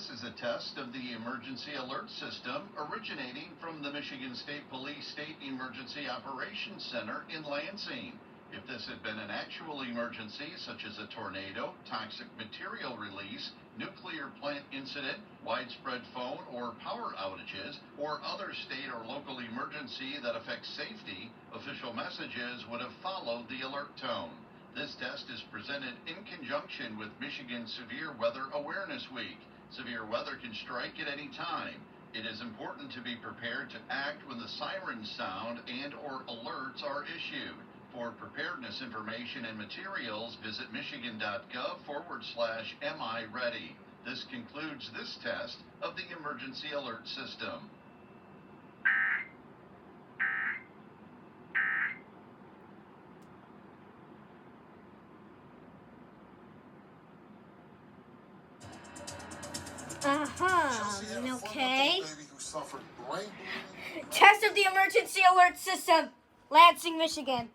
This is a test of the emergency alert system originating from the Michigan State Police State Emergency Operations Center in Lansing. If this had been an actual emergency, such as a tornado, toxic material release, nuclear plant incident, widespread phone or power outages, or other state or local emergency that affects safety, official messages would have followed the alert tone. This test is presented in conjunction with Michigan Severe Weather Awareness Week. Severe weather can strike at any time. It is important to be prepared to act when the sirens sound and or alerts are issued. For preparedness information and materials, visit michigan.gov/MI-READY. This concludes this test of the emergency alert system. Okay. Test of the emergency alert system, Lansing, Michigan.